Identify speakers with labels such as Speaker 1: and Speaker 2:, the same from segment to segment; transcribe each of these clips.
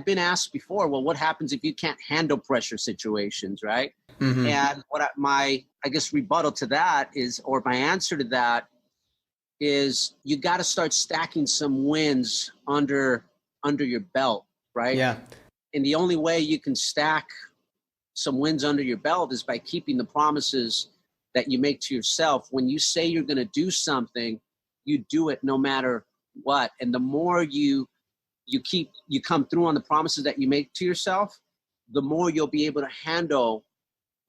Speaker 1: been asked before, well, what happens if you can't handle pressure situations, right? Mm-hmm. And my rebuttal to that is, or my answer to that is, you got to start stacking some wins under your belt, right?
Speaker 2: Yeah.
Speaker 1: And the only way you can stack some wins under your belt is by keeping the promises that you make to yourself. When you say you're going to do something, you do it no matter what. And the more you come through on the promises that you make to yourself, the more you'll be able to handle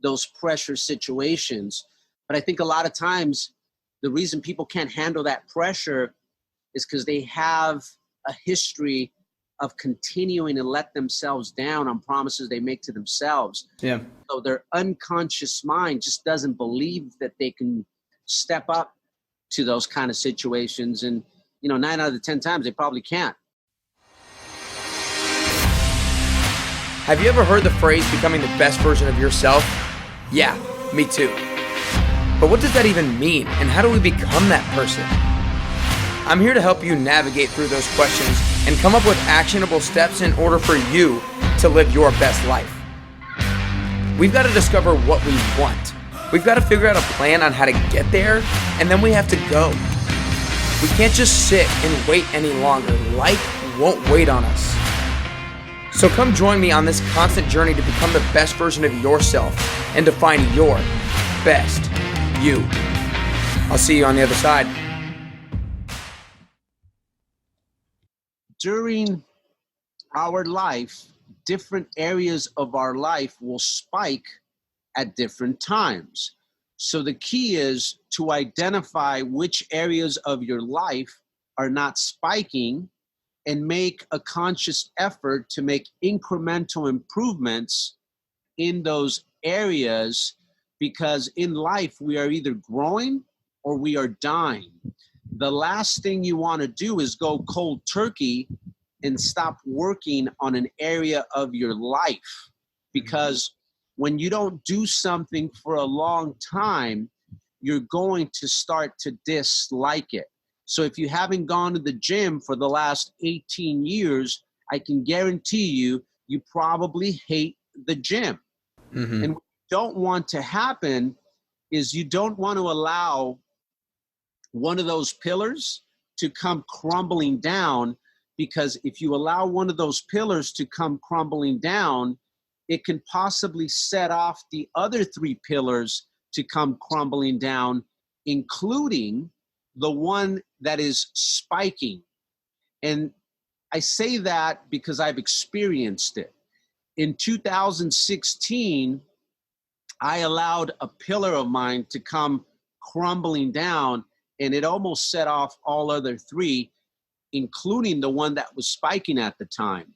Speaker 1: those pressure situations. But I think a lot of times the reason people can't handle that pressure is because they have a history of continuing to let themselves down on promises they make to themselves.
Speaker 2: Yeah.
Speaker 1: So their unconscious mind just doesn't believe that they can step up to those kind of situations. And, 9 out of the 10 times they probably can't.
Speaker 2: Have you ever heard the phrase becoming the best version of yourself? Yeah, me too. But what does that even mean? And how do we become that person? I'm here to help you navigate through those questions and come up with actionable steps in order for you to live your best life. We've got to discover what we want. We've got to figure out a plan on how to get there, and then we have to go. We can't just sit and wait any longer. Life won't wait on us. So come join me on this constant journey to become the best version of yourself and to find your best you. I'll see you on the other side.
Speaker 1: During our life, different areas of our life will spike at different times. So the key is to identify which areas of your life are not spiking and make a conscious effort to make incremental improvements in those areas, because in life we are either growing or we are dying. The last thing you want to do is go cold turkey and stop working on an area of your life, because when you don't do something for a long time, you're going to start to dislike it. So if you haven't gone to the gym for the last 18 years, I can guarantee you probably hate the gym. Mm-hmm. And what you don't want to happen is you don't want to allow one of those pillars to come crumbling down, because if you allow one of those pillars to come crumbling down, it can possibly set off the other 3 pillars to come crumbling down, including the one that is spiking. And I say that because I've experienced it. In 2016, I allowed a pillar of mine to come crumbling down, and it almost set off all other 3, including the one that was spiking at the time.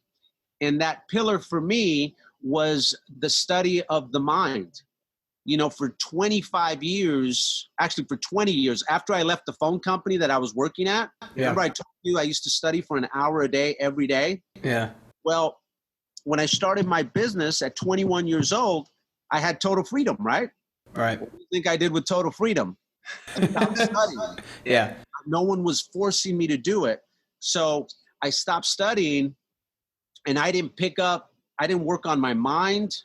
Speaker 1: And that pillar for me was the study of the mind. For 25 years, actually for 20 years, after I left the phone company that I was working at, remember I told you I used to study for an hour a day, every day? Yeah. Well, when I started my business at 21 years old, I had total freedom, right?
Speaker 2: Right.
Speaker 1: What do you think I did with total freedom? I stopped studying.
Speaker 2: Yeah.
Speaker 1: No one was forcing me to do it. So I stopped studying, and I didn't work on my mind.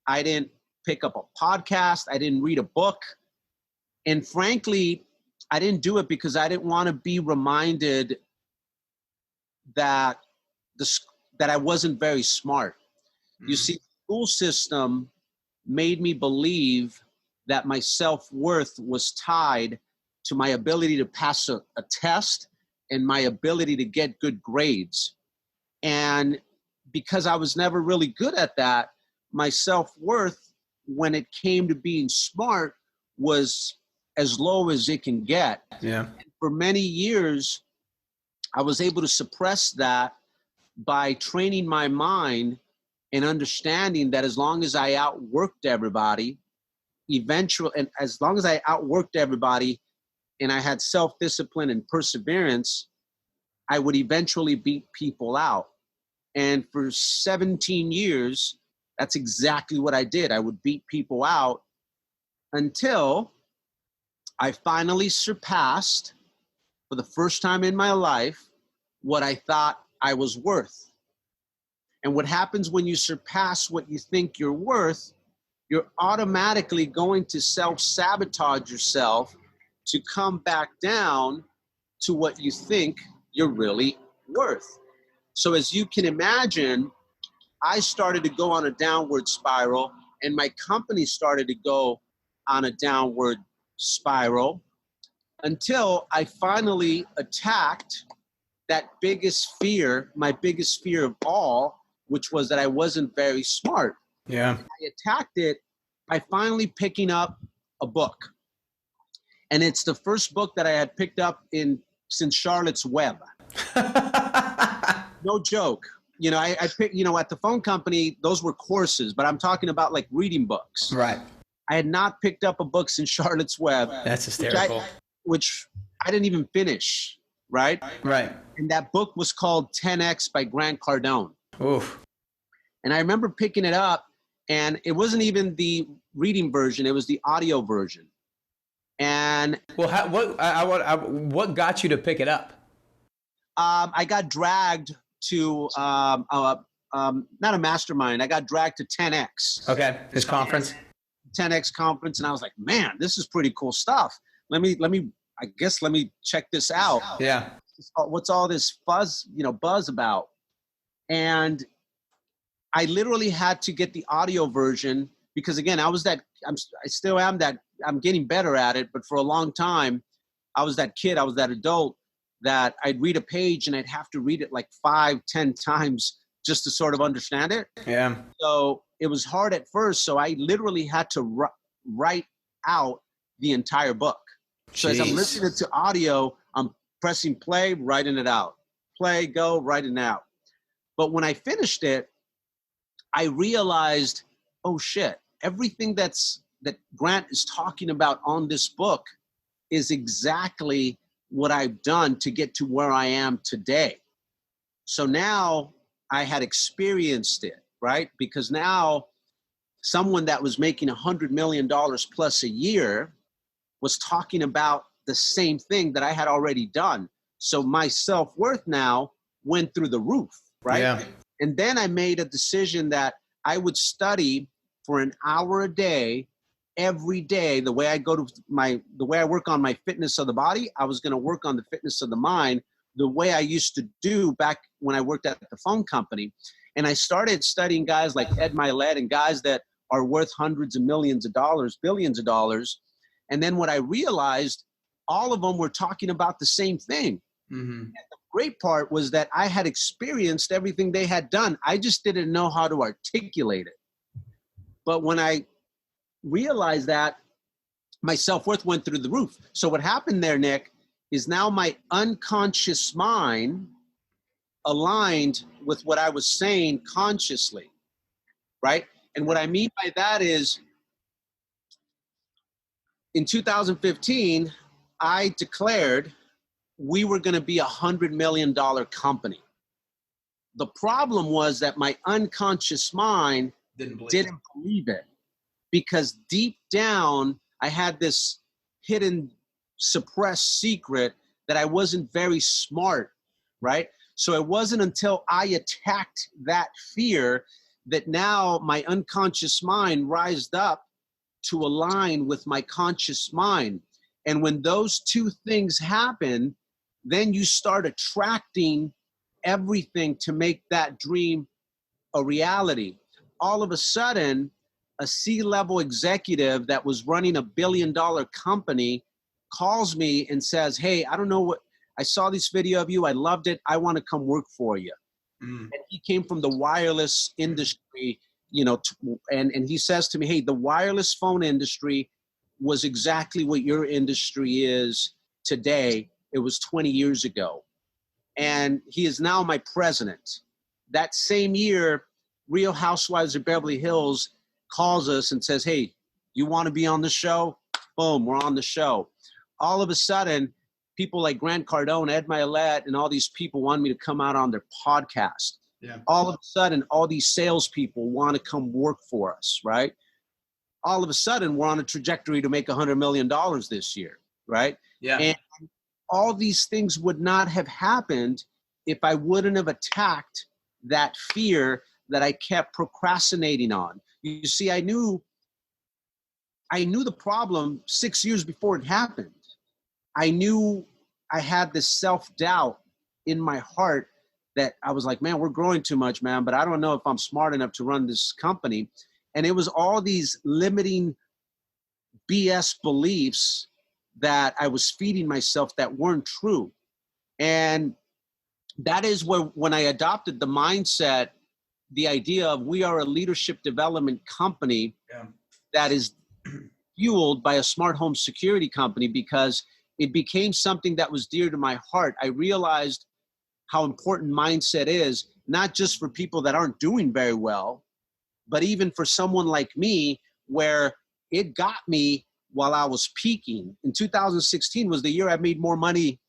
Speaker 1: I didn't pick up a podcast. I didn't read a book. And frankly, I didn't do it because I didn't want to be reminded that I wasn't very smart. You see, the school system made me believe that my self-worth was tied to my ability to pass a test and my ability to get good grades. And because I was never really good at that, my self-worth, when it came to being smart, was as low as it can get. Yeah. And for many years, I was able to suppress that by training my mind and understanding that as long as I outworked everybody, and I had self-discipline and perseverance, I would eventually beat people out. And for 17 years, that's exactly what I did. I would beat people out until I finally surpassed, for the first time in my life, what I thought I was worth. And what happens when you surpass what you think you're worth, you're automatically going to self-sabotage yourself to come back down to what you think you're really worth. So as you can imagine, I started to go on a downward spiral, and my company started to go on a downward spiral until I finally attacked that biggest fear, my biggest fear of all, which was that I wasn't very smart.
Speaker 2: Yeah.
Speaker 1: I attacked it by finally picking up a book. And it's the first book that I had picked up since Charlotte's Web. No joke. I picked, at the phone company, those were courses, but I'm talking about like reading books.
Speaker 2: Right.
Speaker 1: I had not picked up a book since Charlotte's Web.
Speaker 2: That's hysterical.
Speaker 1: Which I didn't even finish, right?
Speaker 2: Right.
Speaker 1: And that book was called 10X by Grant Cardone.
Speaker 2: Oof.
Speaker 1: And I remember picking it up, and it wasn't even the reading version. It was the audio version. And
Speaker 2: well, what got you to pick it up?
Speaker 1: I got dragged to not a mastermind. I got dragged to 10X.
Speaker 2: Okay, his conference.
Speaker 1: 10X conference, and I was like, man, this is pretty cool stuff. Let me check this out.
Speaker 2: Yeah.
Speaker 1: What's all this buzz about? And I literally had to get the audio version because, again, I still am that. I'm getting better at it, but for a long time, I was that kid, I was that adult that I'd read a page and I'd have to read it like 5-10 times just to sort of understand it.
Speaker 2: Yeah.
Speaker 1: So it was hard at first. So I literally had to write out the entire book. So as I'm listening to audio, I'm pressing play, writing it out. Play, go, writing it out. But when I finished it, I realized, oh shit, everything that Grant is talking about on this book is exactly what I've done to get to where I am today. So now I had experienced it, right? Because now someone that was making $100 million plus a year was talking about the same thing that I had already done. So my self-worth now went through the roof, right?
Speaker 2: Yeah.
Speaker 1: And then I made a decision that I would study for an hour a day, every day. The way I work on my fitness of the body, I was going to work on the fitness of the mind, the way I used to do back when I worked at the phone company. And I started studying guys like Ed Milet and guys that are worth hundreds of millions of dollars, billions of dollars. And then what I realized, all of them were talking about the same thing. Mm-hmm. And the great part was that I had experienced everything they had done. I just didn't know how to articulate it. But when I realized that, my self-worth went through the roof. So what happened there, Nick, is now my unconscious mind aligned with what I was saying consciously, right? And what I mean by that is, in 2015, I declared we were going to be $100 million company. The problem was that my unconscious mind didn't believe it, because deep down, I had this hidden, suppressed secret that I wasn't very smart, right? So it wasn't until I attacked that fear that now my unconscious mind rised up to align with my conscious mind. And when those two things happen, then you start attracting everything to make that dream a reality. All of a sudden, a C-level executive that was running $1 billion company calls me and says, hey, I don't know what, I saw this video of you. I loved it. I want to come work for you. Mm. And he came from the wireless industry, and he says to me, hey, the wireless phone industry was exactly what your industry is today. It was 20 years ago. And he is now my president. That same year, Real Housewives of Beverly Hills calls us and says, hey, you want to be on the show? Boom, we're on the show. All of a sudden, people like Grant Cardone, Ed Milet, and all these people want me to come out on their podcast. Yeah. All of a sudden, all these salespeople want to come work for us, right? All of a sudden, we're on a trajectory to make $100 million this year, right? Yeah. And all these things would not have happened if I wouldn't have attacked that fear that I kept procrastinating on. You see, I knew the problem 6 years before it happened. I knew I had this self-doubt in my heart that I was like, man, we're growing too much, man, but I don't know if I'm smart enough to run this company. And it was all these limiting BS beliefs that I was feeding myself that weren't true. And that is when I adopted the mindset, the idea of we are a leadership development company that is fueled by a smart home security company, because it became something that was dear to my heart. I realized how important mindset is, not just for people that aren't doing very well, but even for someone like me, where it got me while I was peaking. In 2016 was the year I made more money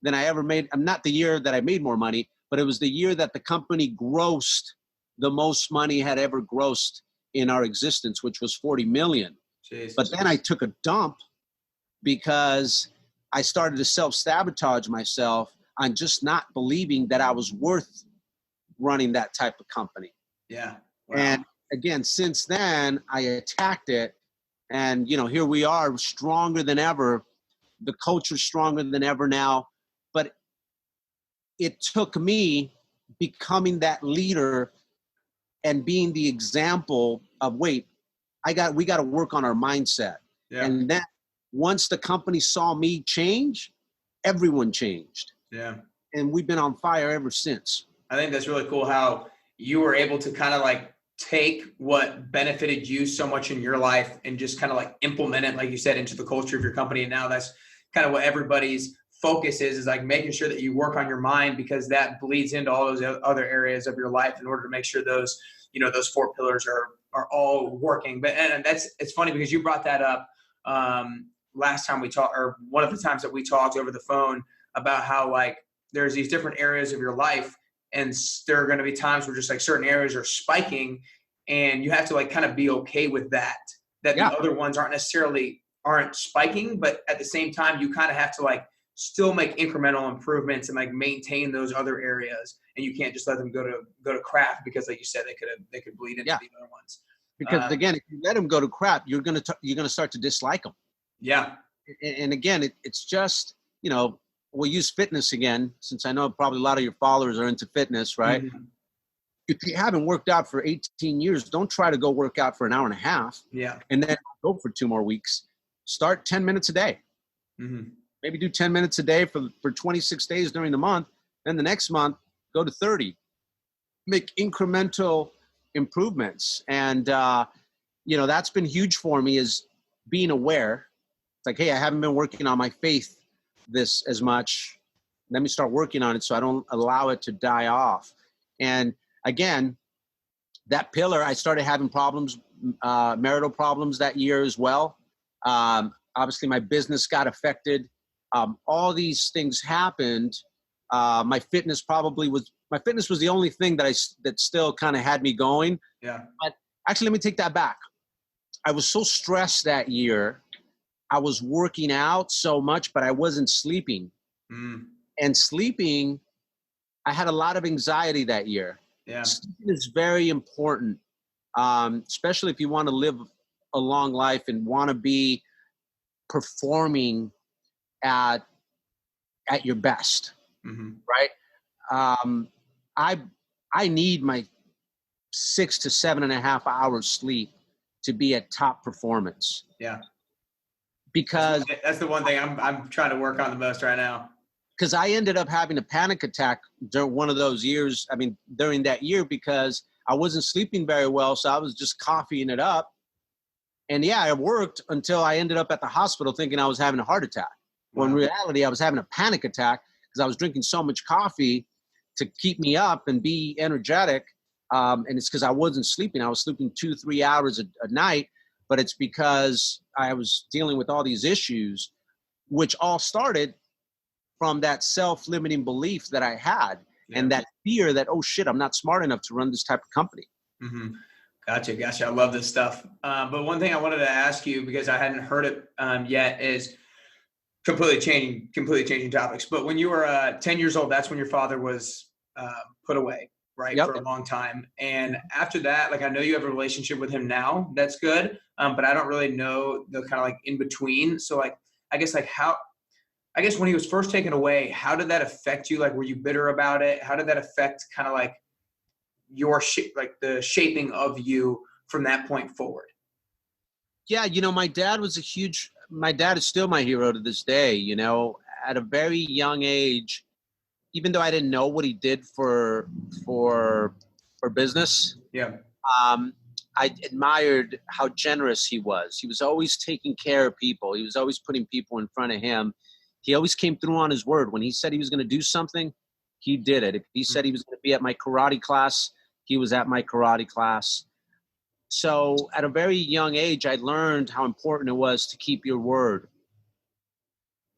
Speaker 1: than I ever made. Not the year that I made more money, but it was the year that the company grossed the most money had ever grossed in our existence, which was 40 million. Jesus. But then I took a dump because I started to self-sabotage myself on just not believing that I was worth running that type of company.
Speaker 2: Yeah.
Speaker 1: Wow. And again, since then, I attacked it. And, here we are, stronger than ever. The culture's stronger than ever now. But it took me becoming that leader and being the example of, wait, we got to work on our mindset. Yeah. And then once the company saw me change, everyone changed.
Speaker 2: Yeah.
Speaker 1: And we've been on fire ever since.
Speaker 2: I think that's really cool how you were able to kind of like take what benefited you so much in your life and just kind of like implement it, like you said, into the culture of your company. And now that's kind of what everybody's focus is like making sure that you work on your mind, because that bleeds into all those other areas of your life in order to make sure those, those 4 pillars are all working. But, and it's funny because you brought that up last time we talked, or one of the times that we talked over the phone, about how like there's these different areas of your life, and there are going to be times where just like certain areas are spiking, and you have to like kind of be okay with that the other ones aren't spiking, but at the same time, you kind of have to like still make incremental improvements and like maintain those other areas. And you can't just let them go to crap, because like you said, they could bleed into the other ones.
Speaker 1: Because again, if you let them go to crap, you're going to start to dislike them.
Speaker 2: Yeah.
Speaker 1: And again, it's just, we'll use fitness again, since I know probably a lot of your followers are into fitness, right? Mm-hmm. If you haven't worked out for 18 years, don't try to go work out for an hour and a half.
Speaker 2: Yeah.
Speaker 1: And then go for 2 more weeks. Start 10 minutes a day.
Speaker 2: Mm-hmm.
Speaker 1: Maybe do 10 minutes a day for 26 days during the month. Then the next month, go to 30. Make incremental improvements. And, that's been huge for me, is being aware. It's like, hey, I haven't been working on my faith this as much. Let me start working on it so I don't allow it to die off. And again, that pillar, I started having problems, marital problems that year as well. Obviously, my business got affected. All these things happened. My fitness was the only thing that still kind of had me going.
Speaker 2: Yeah.
Speaker 1: But actually, let me take that back. I was so stressed that year. I was working out so much, but I wasn't sleeping.
Speaker 2: Mm.
Speaker 1: And sleeping, I had a lot of anxiety that year.
Speaker 2: Yeah.
Speaker 1: Sleeping is very important, especially if you want to live a long life and want to be performing at your best,
Speaker 2: mm-hmm.
Speaker 1: right? I need my 6 to 7.5 hours sleep to be at top performance.
Speaker 2: Yeah.
Speaker 1: Because
Speaker 2: that's the one thing I'm trying to work on the most right now.
Speaker 1: Because I ended up having a panic attack during one of those years. During that year, because I wasn't sleeping very well. So I was just coffeeing it up. And I worked until I ended up at the hospital thinking I was having a heart attack. When in reality, I was having a panic attack because I was drinking so much coffee to keep me up and be energetic. And it's because I wasn't sleeping. I was sleeping 2-3 hours a night. But it's because I was dealing with all these issues, which all started from that self-limiting belief that I had, and that fear that, oh shit, I'm not smart enough to run this type of company.
Speaker 2: Mm-hmm. Gotcha. I love this stuff. But one thing I wanted to ask you, because I hadn't heard it yet, is completely changing topics. But when you were 10 years old, that's when your father was put away.
Speaker 3: right,
Speaker 1: Yep.
Speaker 3: for a long time. And after that, like, I know you have a relationship with him now. That's good. But I don't really know the kind of like in between. So like, I guess like I guess when he was first taken away, how did that affect you? Like, were you bitter about it? How did that affect kind of like your like the shaping of you from that point forward?
Speaker 1: Yeah, my dad my dad is still my hero to this day. At a very young age, even though I didn't know what he did for business,
Speaker 3: Yeah.
Speaker 1: I admired how generous he was. He was always taking care of people. He was always putting people in front of him. He always came through on his word. When he said he was going to do something, he did it. If he said he was going to be at my karate class, he was at my karate class. So at a very young age, I learned how important it was to keep your word.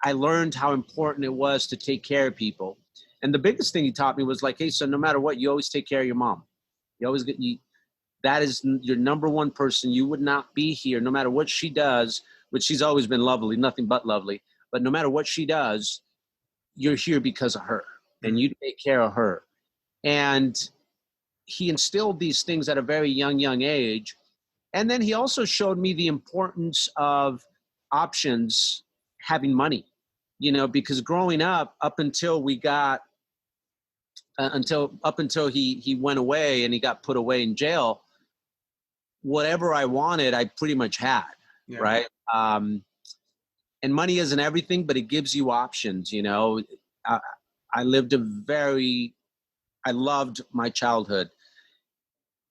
Speaker 1: I learned how important it was to take care of people. And the biggest thing he taught me was like, hey, so no matter what, you always take care of your mom. You always that is your number one person. You would not be here no matter what she does, which she's always been lovely, nothing but lovely. But no matter what she does, you're here because of her, and you take care of her. And he instilled these things at a very young age. And then he also showed me the importance of options, having money, because growing up until we got, until he went away and he got put away in jail, whatever I wanted, I pretty much had, right? And money isn't everything, but it gives you options, I loved my childhood.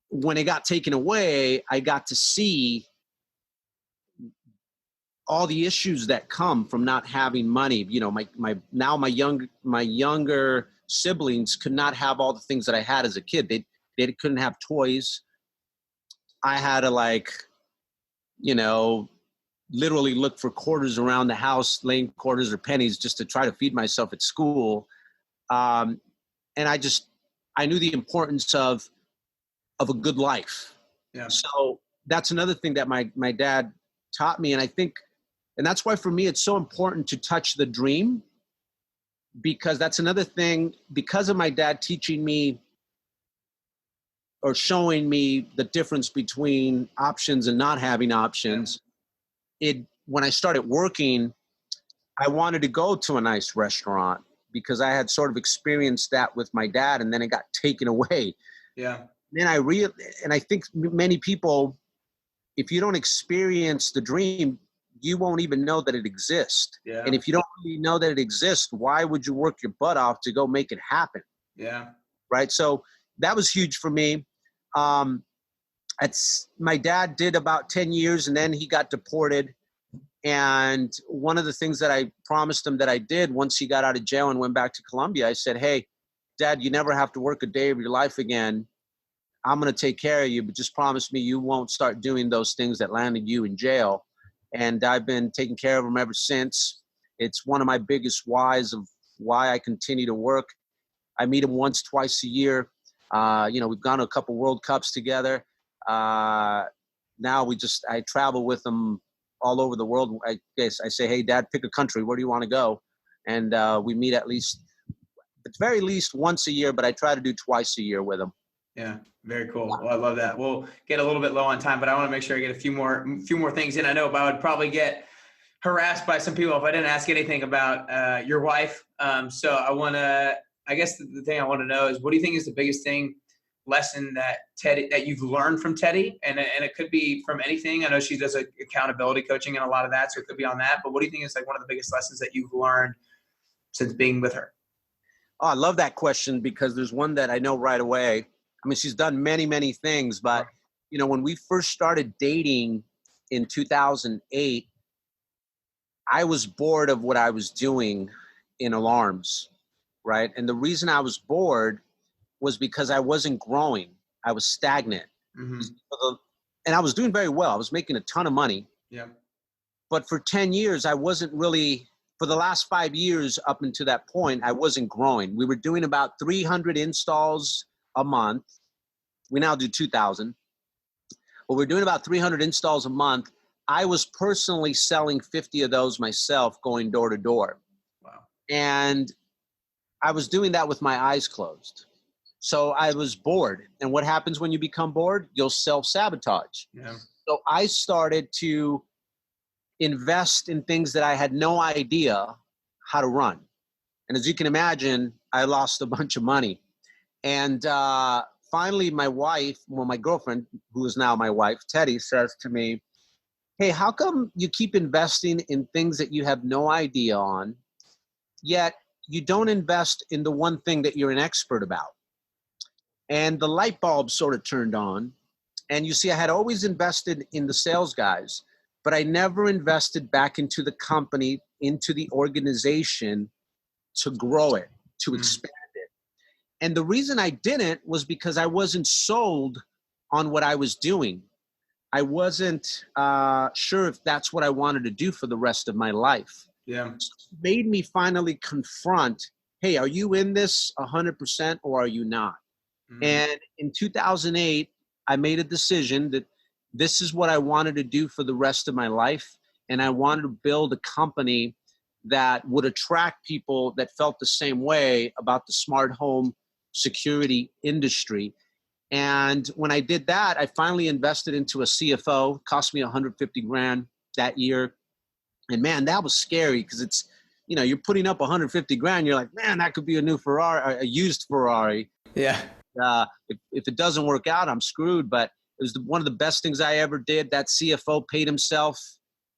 Speaker 1: When it got taken away, I got to see all the issues that come from not having money. My younger siblings could not have all the things that I had as a kid. They couldn't have toys. I had to literally look for quarters around the house, laying quarters or pennies just to try to feed myself at school. And I knew the importance of a good life.
Speaker 3: Yeah.
Speaker 1: So that's another thing that my dad taught me. And that's why for me, it's so important to touch the dream, because that's another thing, because of my dad teaching me or showing me the difference between options and not having options. When I started working, I wanted to go to a nice restaurant because I had sort of experienced that with my dad, and then it got taken away.
Speaker 3: Yeah.
Speaker 1: Then I think many people, if you don't experience the dream, you won't even know that it exists.
Speaker 3: Yeah.
Speaker 1: And if you don't really know that it exists, why would you work your butt off to go make it happen?
Speaker 3: Yeah.
Speaker 1: Right. So that was huge for me. My dad did about 10 years and then he got deported. And one of the things that I promised him that I did once he got out of jail and went back to Colombia, I said, hey, Dad, you never have to work a day of your life again. I'm going to take care of you, but just promise me you won't start doing those things that landed you in jail. And I've been taking care of him ever since. It's one of my biggest whys of why I continue to work. I meet him once, twice a year. We've gone to a couple World Cups together. Now I travel with him all over the world. I say, hey, Dad, pick a country. Where do you want to go? And we meet at the very least once a year, but I try to do twice a year with him.
Speaker 3: Yeah, very cool. Well, I love that. We'll get a little bit low on time, but I want to make sure I get a few more things in. I know I would probably get harassed by some people if I didn't ask anything about your wife. So I guess the thing I want to know is, what do you think is the biggest lesson that you've learned from Teddi? And it could be from anything. I know she does accountability coaching and a lot of that, so it could be on that. But what do you think is one of the biggest lessons that you've learned since being with her?
Speaker 1: Oh, I love that question because there's one that I know right away. I mean, she's done many, many things, but when we first started dating in 2008, I was bored of what I was doing in alarms, right? And the reason I was bored was because I wasn't growing. I was stagnant. Mm-hmm. And I was doing very well. I was making a ton of money.
Speaker 3: Yeah.
Speaker 1: But for 10 years, I wasn't really, for the last 5 years up until that point, I wasn't growing. We were doing about 300 installs a month. We now do 2,000. But we're doing about 300 installs a month. I was personally selling 50 of those myself, going door to door.
Speaker 3: Wow.
Speaker 1: And I was doing that with my eyes closed. So I was bored. And what happens when you become bored? You'll self-sabotage.
Speaker 3: Yeah.
Speaker 1: So I started to invest in things that I had no idea how to run. And as you can imagine, I lost a bunch of money. And finally, my girlfriend, who is now my wife, Teddi, says to me, hey, how come you keep investing in things that you have no idea on, yet you don't invest in the one thing that you're an expert about? And the light bulb sort of turned on. And you see, I had always invested in the sales guys, but I never invested back into the company, into the organization to grow it, to expand it. And the reason I didn't was because I wasn't sold on what I was doing. I wasn't sure if that's what I wanted to do for the rest of my life.
Speaker 3: Yeah.
Speaker 1: So it made me finally confront, hey, are you in this 100% or are you not? And in 2008, I made a decision that this is what I wanted to do for the rest of my life. And I wanted to build a company that would attract people that felt the same way about the smart home security industry. And when I did that, I finally invested into a CFO. Cost me $150,000 that year. And man, that was scary because it's, you're putting up $150,000. You're like, man, that could be a new Ferrari, a used Ferrari.
Speaker 3: Yeah.
Speaker 1: If it doesn't work out, I'm screwed. But it was one of the best things I ever did. That CFO paid himself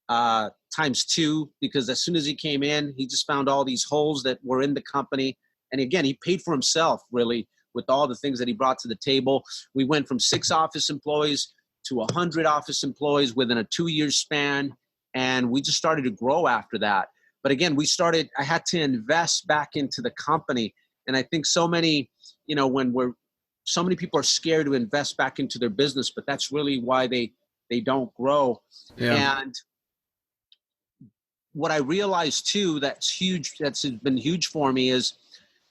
Speaker 1: times 2, because as soon as he came in, he just found all these holes that were in the company. And again, he paid for himself, really, with all the things that he brought to the table. We went from 6 office employees to 100 office employees within a 2-year span. And we just started to grow after that. But again, I had to invest back into the company. And I think so many people are scared to invest back into their business, but that's really why they don't grow. Yeah. And what I realized too, that's been huge for me, is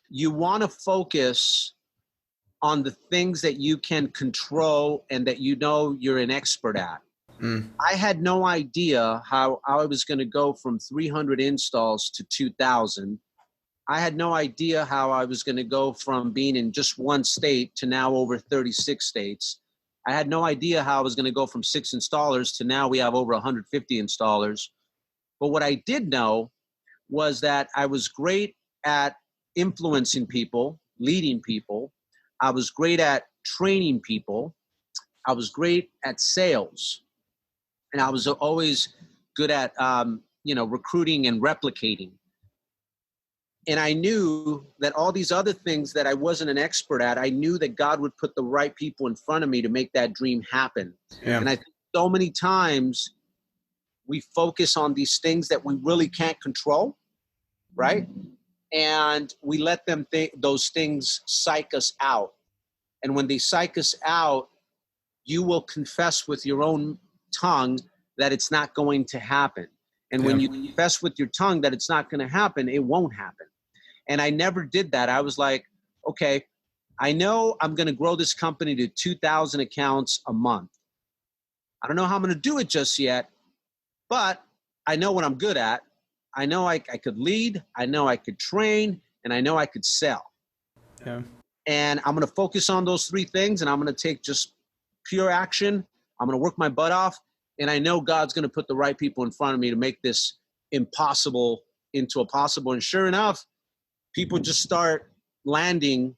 Speaker 1: you want to focus on the things that you can control and that you're an expert at. I had no idea how I was going to go from 300 installs to 2,000. I had no idea how I was going to go from being in just one state to now over 36 states. I had no idea how I was going to go from 6 installers to now we have over 150 installers. But what I did know was that I was great at influencing people, leading people. I was great at training people. I was great at sales. And I was always good at, recruiting and replicating. And I knew that all these other things that I wasn't an expert at, I knew that God would put the right people in front of me to make that dream happen. Yeah. And I think so many times we focus on these things that we really can't control, right? And we let those things psych us out. And when they psych us out, you will confess with your own tongue that it's not going to happen. And when you confess with your tongue that it's not going to happen, it won't happen. And I never did that. I was like, okay, I know I'm going to grow this company to 2,000 accounts a month. I don't know how I'm going to do it just yet, but I know what I'm good at. I know I could lead, I know I could train, and I know I could sell. Yeah. And I'm going to focus on those 3 things, and I'm going to take just pure action. I'm going to work my butt off, and I know God's going to put the right people in front of me to make this impossible into a possible. And sure enough, people just start landing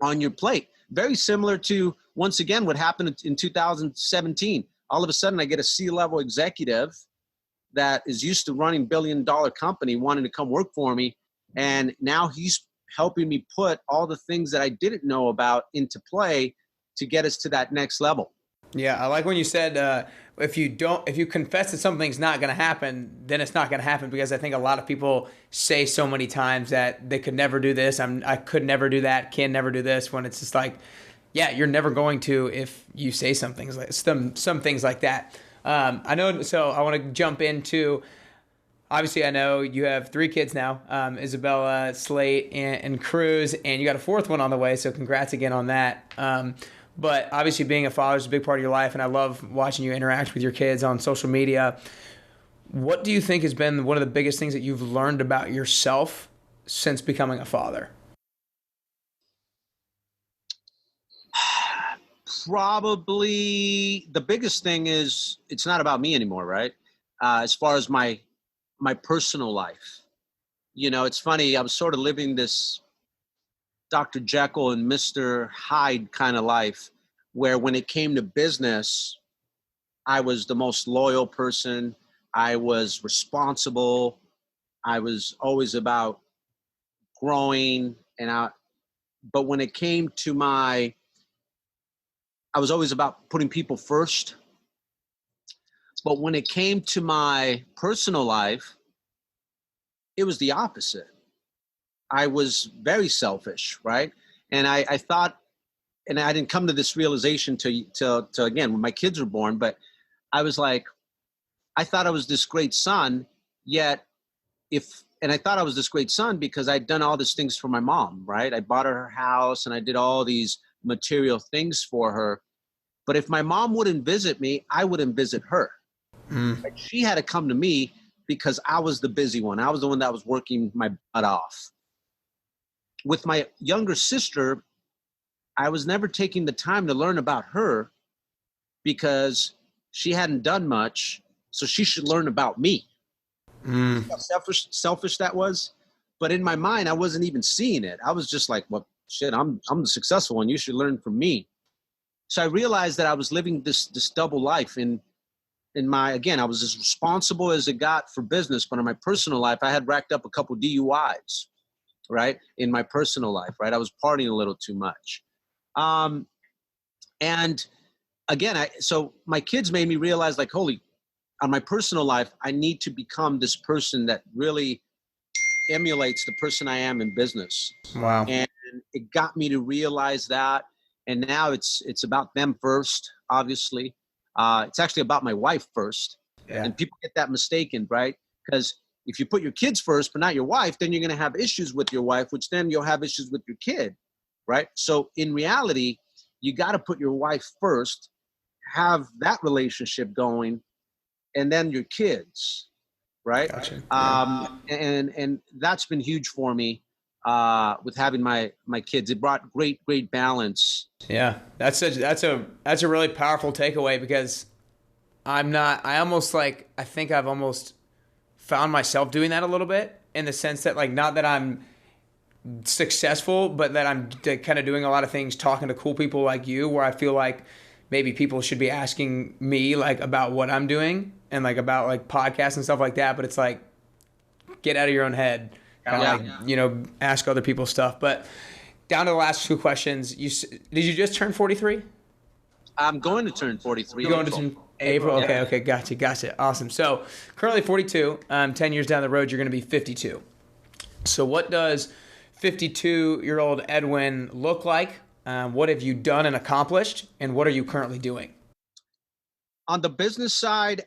Speaker 1: on your plate. Very similar to, once again, what happened in 2017. All of a sudden, I get a C-level executive that is used to running billion-dollar company wanting to come work for me. And now he's helping me put all the things that I didn't know about into play to get us to that next level.
Speaker 3: Yeah, I like when you said if you confess that something's not going to happen, then it's not going to happen, because I think a lot of people say so many times that they could never do this, I could never do that, can never do this, when it's just like, yeah, you're never going to if you say some things like that. I know, so I want to jump into, obviously I know you have 3 kids now, Isabella, Slate, and Cruz, and you got a 4th one on the way, so congrats again on that. But obviously being a father is a big part of your life, and I love watching you interact with your kids on social media. What do you think has been one of the biggest things that you've learned about yourself since becoming a father?
Speaker 1: Probably the biggest thing is it's not about me anymore, right? As far as my personal life. You know, it's funny, I was sort of living this Dr. Jekyll and Mr. Hyde kind of life, where when it came to business, I was the most loyal person. I was responsible. I was always about growing. But when it came to I was always about putting people first. But when it came to my personal life, it was the opposite. I was very selfish, right? And I thought, and I didn't come to this realization till again, when my kids were born, but I was like, I thought I was this great son, and I thought I was this great son because I'd done all these things for my mom, right? I bought her house and I did all these material things for her. But if my mom wouldn't visit me, I wouldn't visit her. Like, she had to come to me because I was the busy one. I was the one that was working my butt off. With my younger sister, I was never taking the time to learn about her because she hadn't done much, so she should learn about me. How selfish that was. But in my mind, I wasn't even seeing it. I was just like, well, shit, I'm the successful one. You should learn from me. So I realized that I was living this double life. In I was as responsible as it got for business, but in my personal life, I had racked up a couple DUIs, right? In my personal life, right? I was partying a little too much. And again, so my kids made me realize, like, on my personal life, I need to become this person that really emulates the person I am in business.
Speaker 2: Wow.
Speaker 1: And it got me to realize that. And now it's about them first, obviously. It's actually about my wife first. Yeah. And people get that mistaken, right? Because if you put your kids first, but not your wife, then you're going to have issues with your wife, which then you'll have issues with your kid, right? So in reality, you got to put your wife first, have that relationship going, and then your kids, right? Gotcha. And that's been huge for me with having my kids. It brought great balance.
Speaker 2: Yeah, that's a really powerful takeaway, because I think I've almost found myself doing that a little bit, in the sense that, like, not that I'm successful, but that I'm kind of doing a lot of things, talking to cool people like you, where I feel like maybe people should be asking me, like, about what I'm doing, and, like, about, like, podcasts and stuff like that. But it's like, get out of your own head, ask other people stuff. But down to the last two questions. Did you just turn 43?
Speaker 1: I'm going to turn 43.
Speaker 2: You're going to turn April? Yeah. Okay, gotcha. Awesome. So currently 42. 10 years down the road, you're going to be 52. So what does 52-year-old Edwin look like? What have you done and accomplished? And what are you currently doing?
Speaker 1: On the business side,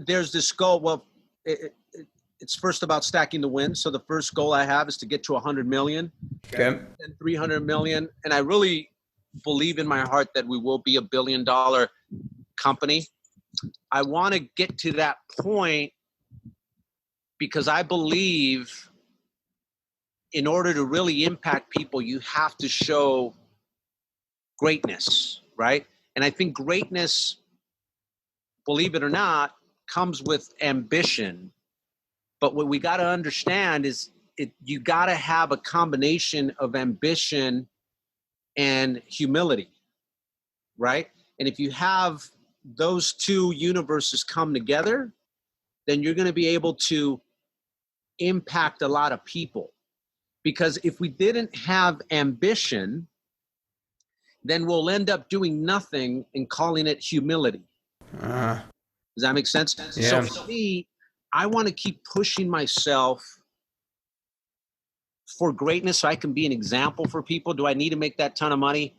Speaker 1: there's this goal. Well, it's first about stacking the wins. So the first goal I have is to get to 100 million,
Speaker 2: okay,
Speaker 1: and 300 million. And I really believe in my heart that we will be $1 billion company. I want to get to that point because I believe in order to really impact people, you have to show greatness, right? And I think greatness, believe it or not, comes with ambition. But what we got to understand is you got to have a combination of ambition and humility, right? And if you have those two universes come together, then you're going to be able to impact a lot of people. Because if we didn't have ambition, then we'll end up doing nothing and calling it humility. Does that make sense?
Speaker 2: Yeah.
Speaker 1: So for me, I want to keep pushing myself for greatness so I can be an example for people. Do I need to make that ton of money?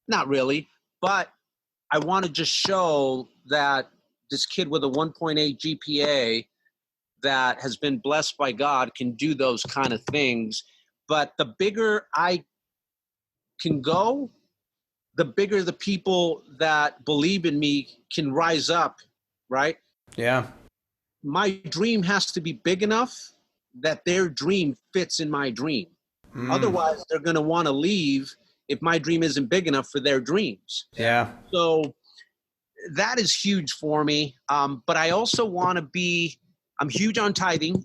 Speaker 1: Not really. But I want to just show that this kid with a 1.8 GPA that has been blessed by God can do those kind of things. But the bigger I can go, the bigger the people that believe in me can rise up, right?
Speaker 2: Yeah.
Speaker 1: My dream has to be big enough that their dream fits in my dream. Otherwise, they're going to want to leave if my dream isn't big enough for their dreams.
Speaker 2: Yeah.
Speaker 1: So that is huge for me. But I also want to I'm huge on tithing,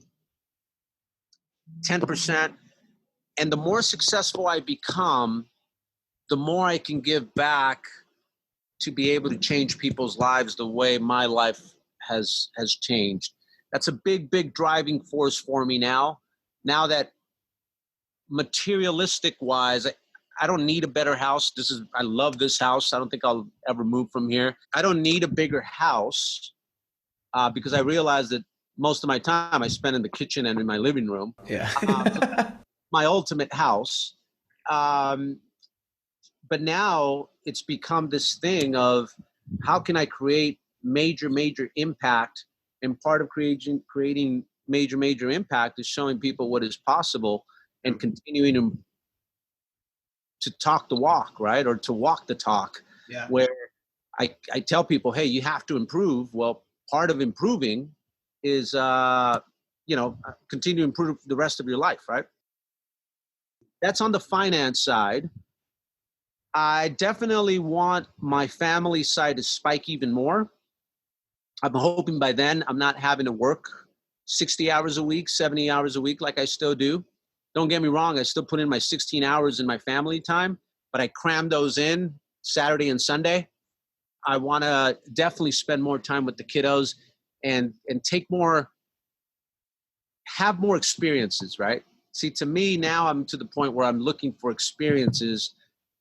Speaker 1: 10%. And the more successful I become, the more I can give back to be able to change people's lives the way my life has changed. That's a big, big driving force for me now. Now that materialistic wise, I don't need a better house. I love this house. I don't think I'll ever move from here. I don't need a bigger house because I realize that most of my time I spend in the kitchen and in my living room.
Speaker 2: Yeah.
Speaker 1: My ultimate house. But now it's become this thing of how can I create major, major impact? And part of creating major, major impact is showing people what is possible and continuing to talk the walk, right? Or to walk the talk.
Speaker 3: Yeah.
Speaker 1: Where I tell people, hey, you have to improve. Well, part of improving is, continue to improve the rest of your life, right? That's on the finance side. I definitely want my family side to spike even more. I'm hoping by then I'm not having to work 60 hours a week, 70 hours a week like I still do. Don't get me wrong, I still put in my 16 hours in my family time, but I cram those in Saturday and Sunday. I want to definitely spend more time with the kiddos and have more experiences, right? See, to me now I'm to the point where I'm looking for experiences,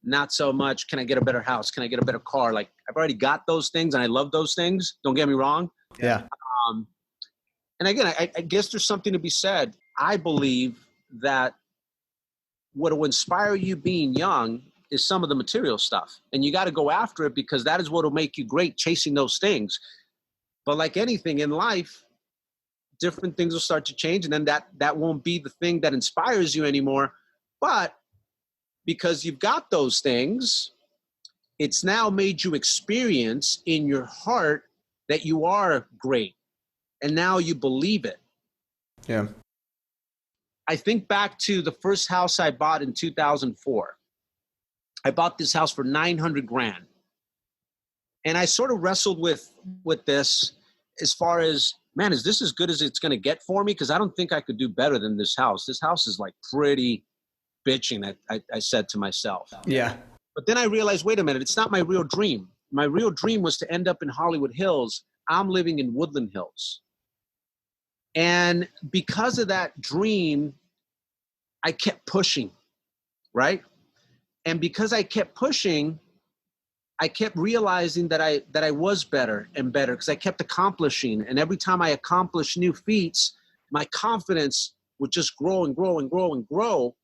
Speaker 1: not so much, can I get a better house? Can I get a better car? Like, I've already got those things and I love those things. Don't get me wrong.
Speaker 2: Yeah.
Speaker 1: And again, I guess there's something to be said. I believe that what will inspire you being young is some of the material stuff. And you got to go after it because that is what will make you great, chasing those things. But like anything in life, different things will start to change. And then that won't be the thing that inspires you anymore. But because you've got those things, it's now made you experience in your heart that you are great. And now you believe it.
Speaker 2: Yeah.
Speaker 1: I think back to the first house I bought in 2004. I bought this house for $900,000. And I sort of wrestled with this as far as, man, is this as good as it's going to get for me? Because I don't think I could do better than this house. This house is like pretty bitching, I said to myself.
Speaker 2: Yeah.
Speaker 1: But then I realized, wait a minute, it's not my real dream. My real dream was to end up in Hollywood Hills. I'm living in Woodland Hills. And because of that dream, I kept pushing, right? And because I kept pushing, I kept realizing that I was better and better because I kept accomplishing. And every time I accomplished new feats, my confidence would just grow and grow and grow and grow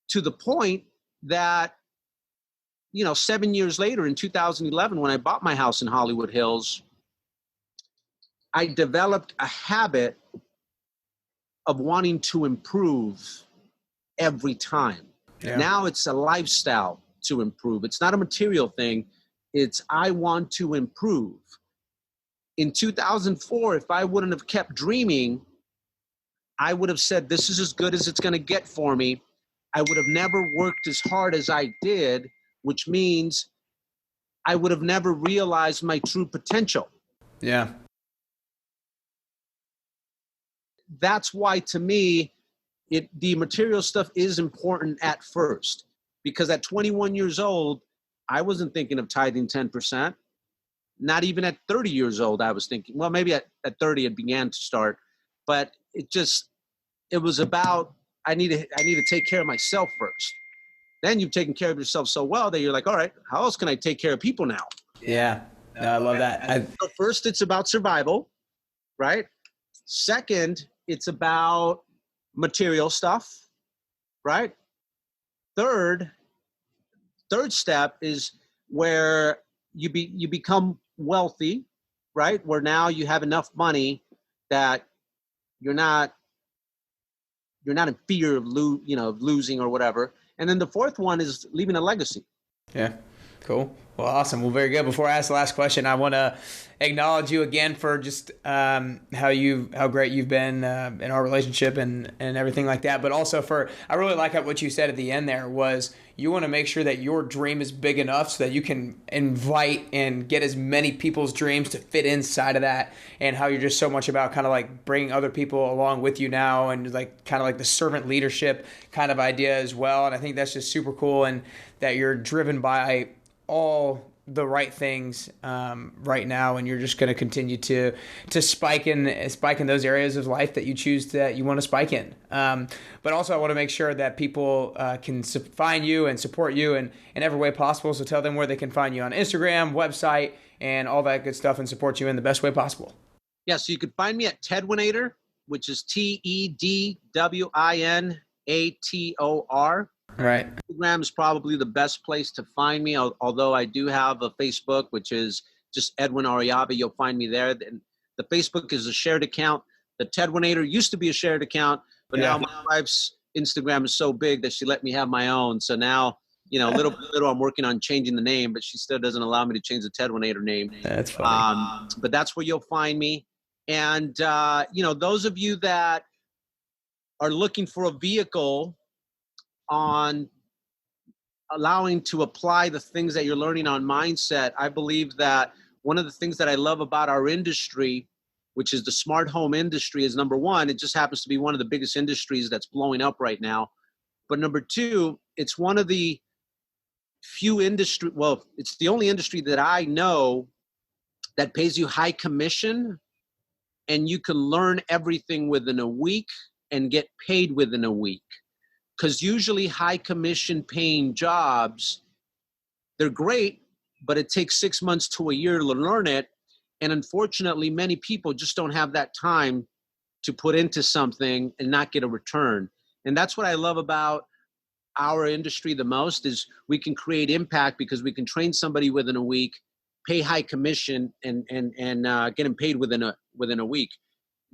Speaker 1: to the point that, 7 years later in 2011, when I bought my house in Hollywood Hills, I developed a habit of wanting to improve every time. Yeah. Now it's a lifestyle to improve. It's not a material thing. It's I want to improve. In 2004, if I wouldn't have kept dreaming, I would have said, this is as good as it's going to get for me. I would have never worked as hard as I did, which means I would have never realized my true potential.
Speaker 2: Yeah.
Speaker 1: That's why, to me, the material stuff is important at first, because at 21 years old, I wasn't thinking of tithing 10%. Not even at 30 years old, I was thinking, well, maybe at 30 it began to start, but it was about, I need to take care of myself first. Then you've taken care of yourself so well that you're like, all right, how else can I take care of people now?
Speaker 2: Yeah, no, I love that.
Speaker 1: So first, it's about survival, right? Second, it's about material stuff, right? Third step is where you become wealthy, right? Where now you have enough money that you're not in fear of losing or whatever. And then the fourth one is leaving a legacy.
Speaker 2: Yeah, cool.
Speaker 3: Well, awesome. Well, very good. Before I ask the last question, I want to acknowledge you again for just how great you've been in our relationship and everything like that. But also I really like what you said at the end there was you want to make sure that your dream is big enough so that you can invite and get as many people's dreams to fit inside of that, and how you're just so much about kind of like bringing other people along with you now, and like kind of like the servant leadership kind of idea as well. And I think that's just super cool, and that you're driven by all the right things right now, and you're just going to continue to spike in those areas of life that you choose that you want to spike in. But also, I want to make sure that people can find you and support you in every way possible. So tell them where they can find you on Instagram, website, and all that good stuff, and support you in the best way possible.
Speaker 1: Yeah, so you can find me at Tedwinator, which is TEDWINATOR.
Speaker 3: Right.
Speaker 1: Instagram is probably the best place to find me, although I do have a Facebook, which is just Edwin Arroyave. You'll find me there. The Facebook is a shared account. The Tedwinator used to be a shared account, but now my wife's Instagram is so big that she let me have my own. So now, little by little, I'm working on changing the name, but she still doesn't allow me to change the Tedwinator name.
Speaker 3: That's funny.
Speaker 1: But that's where you'll find me. And, those of you that are looking for a vehicle on allowing to apply the things that you're learning on mindset, I believe that one of the things that I love about our industry, which is the smart home industry, is number one, it just happens to be one of the biggest industries that's blowing up right now. But number two, it's one of the few it's the only industry that I know that pays you high commission, and you can learn everything within a week and get paid within a week. Because usually high commission paying jobs, they're great, but it takes 6 months to a year to learn it. And unfortunately, many people just don't have that time to put into something and not get a return. And that's what I love about our industry the most, is we can create impact because we can train somebody within a week, pay high commission, and get them paid within a week.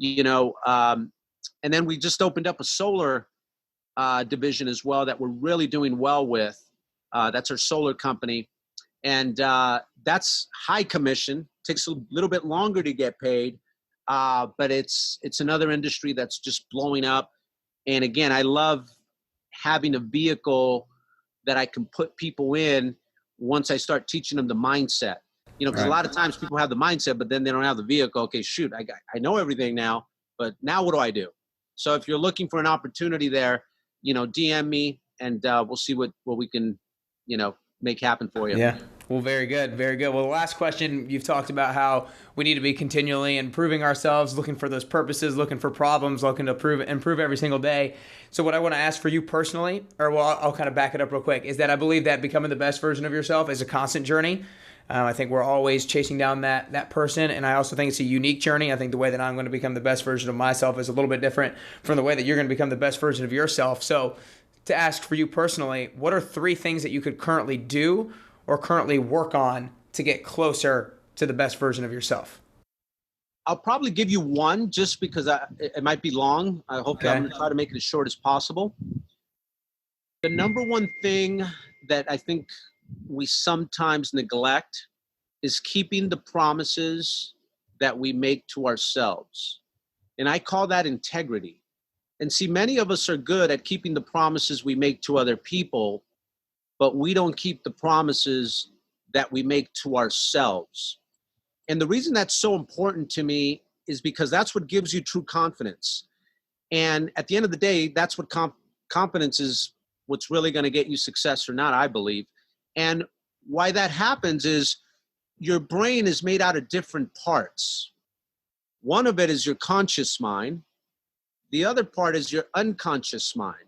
Speaker 1: And then we just opened up a solar division as well that we're really doing well with. That's our solar company. And that's high commission. Takes a little bit longer to get paid, but it's another industry that's just blowing up. And again, I love having a vehicle that I can put people in once I start teaching them the mindset. Because a lot of times people have the mindset, but then they don't have the vehicle. Okay, shoot, I know everything now, but now what do I do? So if you're looking for an opportunity there, DM me, and we'll see what we can, make happen for you.
Speaker 3: Yeah. Well, very good. Very good. Well, the last question, you've talked about how we need to be continually improving ourselves, looking for those purposes, looking for problems, looking to improve every single day. So what I want to ask for you personally, I'll kind of back it up real quick, is that I believe that becoming the best version of yourself is a constant journey. I think we're always chasing down that person, and I also think it's a unique journey. I think the way that I'm going to become the best version of myself is a little bit different from the way that you're going to become the best version of yourself. So to ask for you personally, what are 3 things that you could currently do or currently work on to get closer to the best version of yourself?
Speaker 1: I'll probably give you one just because it might be long. I hope that I'm going to try to make it as short as possible. The number one thing that I think we sometimes neglect is keeping the promises that we make to ourselves. And I call that integrity. And see, many of us are good at keeping the promises we make to other people, but we don't keep the promises that we make to ourselves. And the reason that's so important to me is because that's what gives you true confidence. And at the end of the day, that's what confidence is, what's really going to get you success or not, I believe. And why that happens is your brain is made out of different parts. One of it is your conscious mind. The other part is your unconscious mind.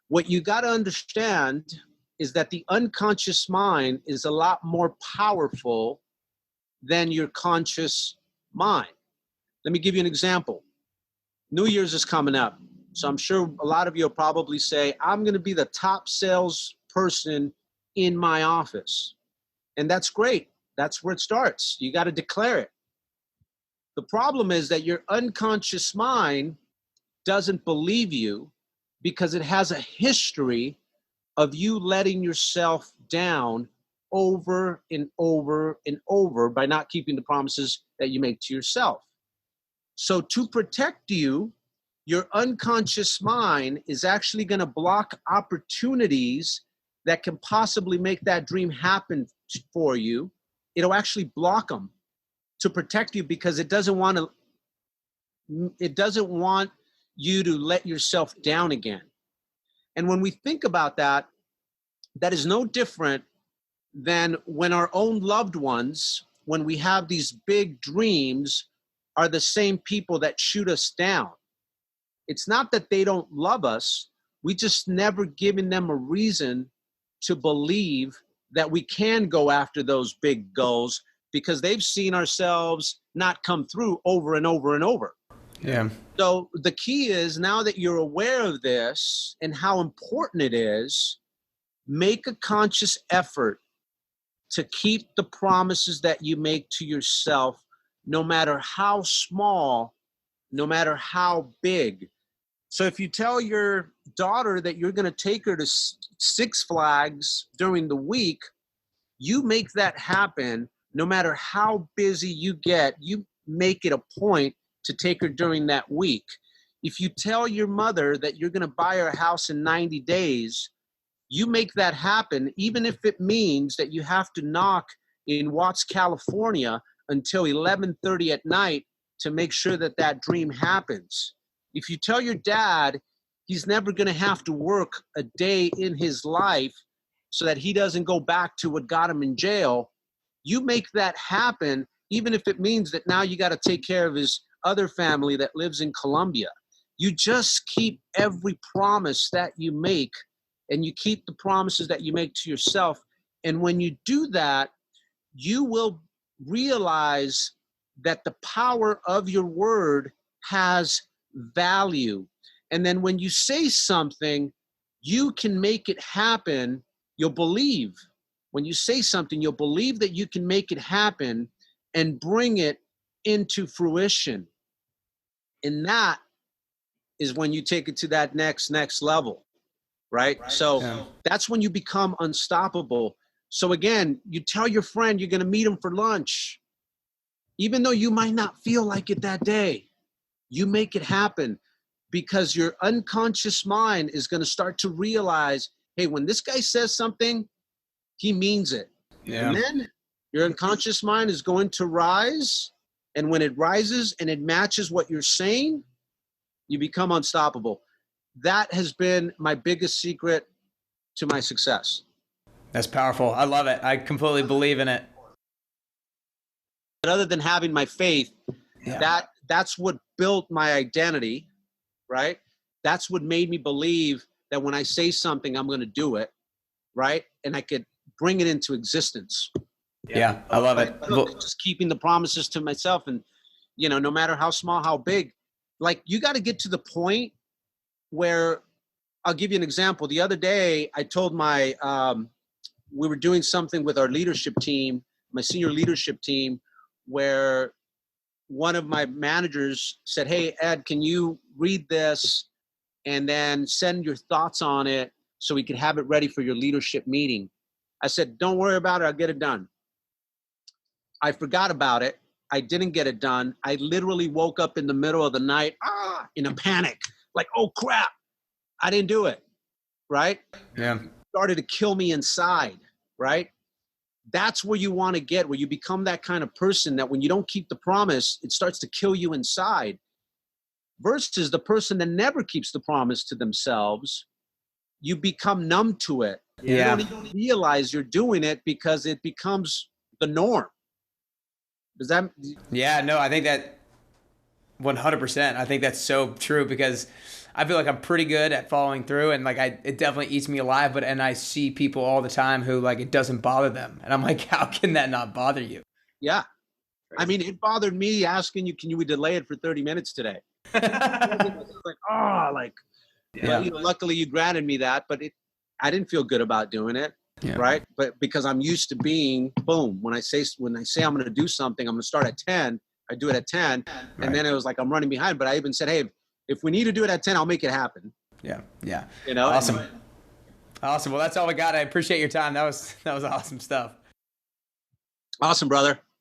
Speaker 1: What you got to understand is that the unconscious mind is a lot more powerful than your conscious mind. Let me give you an example. New Year's is coming up. So I'm sure a lot of you will probably say, I'm going to be the top salesperson in my office. And that's great. That's where it starts. You got to declare it. The problem is that your unconscious mind doesn't believe you because it has a history of you letting yourself down over and over and over by not keeping the promises that you make to yourself. So to protect you, your unconscious mind is actually going to block opportunities that can possibly make that dream happen for you. It'll actually block them to protect you because it doesn't want you to let yourself down again. And when we think about that, that is no different than when our own loved ones, when we have these big dreams, are the same people that shoot us down. It's not that they don't love us. We just never given them a reason to believe that we can go after those big goals because they've seen ourselves not come through over and over and over.
Speaker 2: Yeah.
Speaker 1: So the key is, now that you're aware of this and how important it is, make a conscious effort to keep the promises that you make to yourself, no matter how small, no matter how big. So if you tell your daughter that you're going to take her to Six Flags during the week, you make that happen. No matter how busy you get, you make it a point to take her during that week. If you tell your mother that you're going to buy her a house in 90 days, you make that happen, even if it means that you have to knock in Watts, California until 11:30 at night to make sure that that dream happens. If you tell your dad he's never going to have to work a day in his life so that he doesn't go back to what got him in jail, you make that happen, even if it means that now you got to take care of his other family that lives in Colombia. You just keep every promise that you make, and you keep the promises that you make to yourself. And when you do that, you will realize that the power of your word has value. And then when you say something, you can make it happen. You'll believe. When you say something, you'll believe that you can make it happen and bring it into fruition. And that is when you take it to that next level, right? So that's when you become unstoppable. So again, you tell your friend you're going to meet him for lunch, even though you might not feel like it that day. You make it happen because your unconscious mind is going to start to realize, hey, when this guy says something, he means it. Yeah. And then your unconscious mind is going to rise. And when it rises and it matches what you're saying, you become unstoppable. That has been my biggest secret to my success.
Speaker 2: That's powerful. I love it. I completely believe in it.
Speaker 1: But other than having my faith, that's what built my identity, right? That's what made me believe that when I say something, I'm going to do it, right? And I could bring it into existence.
Speaker 2: Yeah, I love it.
Speaker 1: Just keeping the promises to myself, and, you know, no matter how small, how big, like, you got to get to the point where, I'll give you an example. The other day, I told we were doing something with our leadership team, my senior leadership team, where one of my managers said, hey, Ed, can you read this and then send your thoughts on it so we could have it ready for your leadership meeting? I said, don't worry about it. I'll get it done. I forgot about it. I didn't get it done. I literally woke up in the middle of the night, in a panic, like, oh crap, I didn't do it, right?
Speaker 2: Yeah.
Speaker 1: Started to kill me inside, right? That's where you want to get, where you become that kind of person that when you don't keep the promise, it starts to kill you inside. Versus the person that never keeps the promise to themselves, you become numb to it.
Speaker 2: Yeah.
Speaker 1: You don't even realize you're doing it because it becomes the norm. Does that?
Speaker 2: Yeah, no, I think that 100%. I think that's so true, because I feel like I'm pretty good at following through, and like it definitely eats me alive. And I see people all the time who, like, it doesn't bother them, and I'm like, how can that not bother you?
Speaker 1: Yeah, I mean, it bothered me asking you, can you delay it for 30 minutes today? Like, well, you know, luckily you granted me that, but I didn't feel good about doing it. Yeah. Right. But because I'm used to being boom, when I say I'm going to do something, I'm going to start at 10. I do it at 10. Right. And then it was like, I'm running behind. But I even said, hey, if we need to do it at 10, I'll make it happen.
Speaker 2: Yeah. Yeah.
Speaker 1: You know,
Speaker 2: awesome. Awesome. Well, that's all we got. I appreciate your time. That was awesome stuff.
Speaker 1: Awesome, brother.